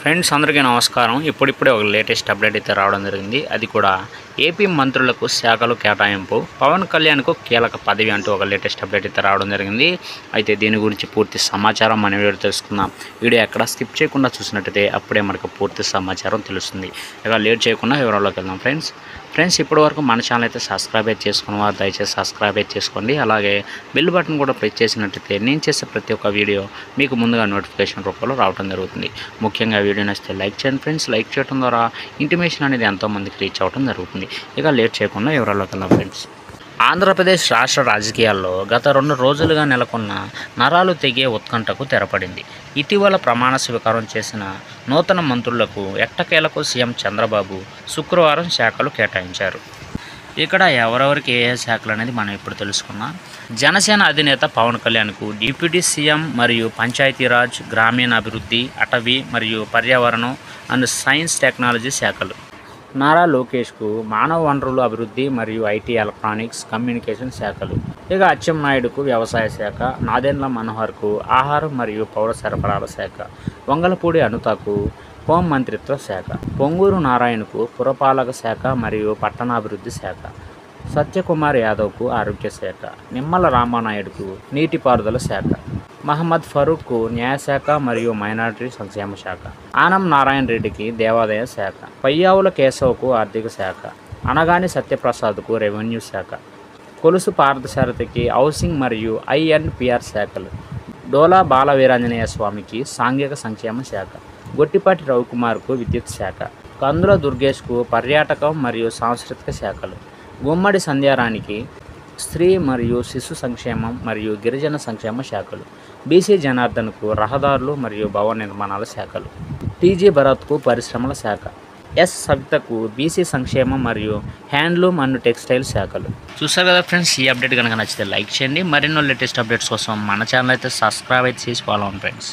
Friends అందరికీ నమస్కారం. ఇప్పుడిప్పుడే ఒక లేటెస్ట్ అప్డేట్ అయితే రావడం జరిగింది. అది కూడా ఏపీ మంత్రులకు శాఖలు కేటాయింపు, పవన్ కళ్యాణ్కు కీలక పదవి అంటూ ఒక లేటెస్ట్ అప్డేట్ అయితే రావడం జరిగింది. అయితే దీని గురించి పూర్తి సమాచారం మనం వీడియో తెలుసుకుందాం. వీడియో ఎక్కడ స్కిప్ చేయకుండా చూసినట్టయితే అప్పుడే మనకు పూర్తి సమాచారం తెలుస్తుంది. ఇక లేట్ చేయకుండా వివరాల్లోకి వెళ్దాం. ఫ్రెండ్స్ ఇప్పటివరకు మన ఛానల్ అయితే సబ్స్క్రైబ్ అయితే చేసుకున్న వారు దయచేసి సబ్స్క్రైబ్ అయితే చేసుకోండి. అలాగే బెల్ బటన్ కూడా ప్రెస్ చేసినట్టయితే నేను చేసే ప్రతి ఒక్క వీడియో మీకు ముందుగా నోటిఫికేషన్ రూపంలో రావడం జరుగుతుంది. ముఖ్యంగా వీడియో నచ్చితే లైక్ చేయండి ఫ్రెండ్స్. లైక్ చేయడం ద్వారా ఇంటిమేషన్ అనేది ఎంతోమందికి రీచ్ అవ్వడం జరుగుతుంది. ఇక లేట్ చేయకుండా వివరాల్లోకి వెళ్దాం. ఫ్రెండ్స్ ఆంధ్రప్రదేశ్ రాష్ట్ర రాజకీయాల్లో గత 2 రోజులుగా నెలకొన్న నరాలు తెగే ఉత్కంఠకు తెరపడింది. ఇటీవల ప్రమాణ స్వీకారం చేసిన నూతన మంత్రులకు ఎట్టకేలకు సీఎం చంద్రబాబు శుక్రవారం శాఖలు కేటాయించారు. ఇక్కడ ఎవరెవరికి ఏ శాఖలు అనేది మనం ఇప్పుడు తెలుసుకున్నాం. జనసేన అధినేత పవన్ కళ్యాణ్కు డిప్యూటీ సీఎం మరియు పంచాయతీరాజ్, గ్రామీణాభివృద్ధి, అటవీ మరియు పర్యావరణం అండ్ సైన్స్ టెక్నాలజీ శాఖలు. నారా లోకేష్కు మానవ వనరుల అభివృద్ధి మరియు ఐటీ ఎలక్ట్రానిక్స్ కమ్యూనికేషన్ శాఖలు. ఇక అచ్చెన్నాయుడుకు వ్యవసాయ శాఖ, నాదెండ్ల మనోహర్కు ఆహారం మరియు పౌర సరఫరాల శాఖ, వంగలపూడి అనితకు హోం మంత్రిత్వ శాఖ, పొంగూరు నారాయణకు పురపాలక శాఖ మరియు పట్టణాభివృద్ధి శాఖ, సత్యకుమార్ యాదవ్కు ఆరోగ్య శాఖ, నిమ్మల రామానాయుడుకు నీటిపారుదల శాఖ, మహమ్మద్ ఫరూక్కు న్యాయశాఖ మరియు మైనారిటీ సంక్షేమ శాఖ, ఆనం నారాయణ రెడ్డికి దేవాదాయ శాఖ, పయ్యావుల కేశవ్కు ఆర్థిక శాఖ, అనగాని సత్యప్రసాద్కు రెవెన్యూ శాఖ, కొలుసు పార్థసారథికి హౌసింగ్ మరియు ఐఎన్పిఆర్ శాఖలు, డోలా బాల వీరాంజనేయ స్వామికి సాంఘిక సంక్షేమ శాఖ, గొట్టిపాటి రవికుమార్కు విద్యుత్ శాఖ, కందుల దుర్గేష్కు పర్యాటకం మరియు సాంస్కృతిక శాఖలు, గుమ్మడి సంధ్యారానికి స్త్రీ మరియు శిశు సంక్షేమం మరియు గిరిజన సంక్షేమ శాఖలు, బీసీ జనార్దన్కు రహదారులు మరియు భవన నిర్మాణాల శాఖలు, టీజీ భరత్కు పరిశ్రమల శాఖ, ఎస్ సవితకు బీసీ సంక్షేమం మరియు హ్యాండ్లూమ్ అండ్ టెక్స్టైల్ శాఖలు. చూసారు కదా ఫ్రెండ్స్, ఈ అప్డేట్ కనుక నచ్చితే లైక్ చేయండి. మరెన్నో లేటెస్ట్ అప్డేట్స్ కోసం మన ఛానల్ అయితే సబ్స్క్రైబ్ అయితే చేసి ఫాలో అవ్వండి ఫ్రెండ్స్.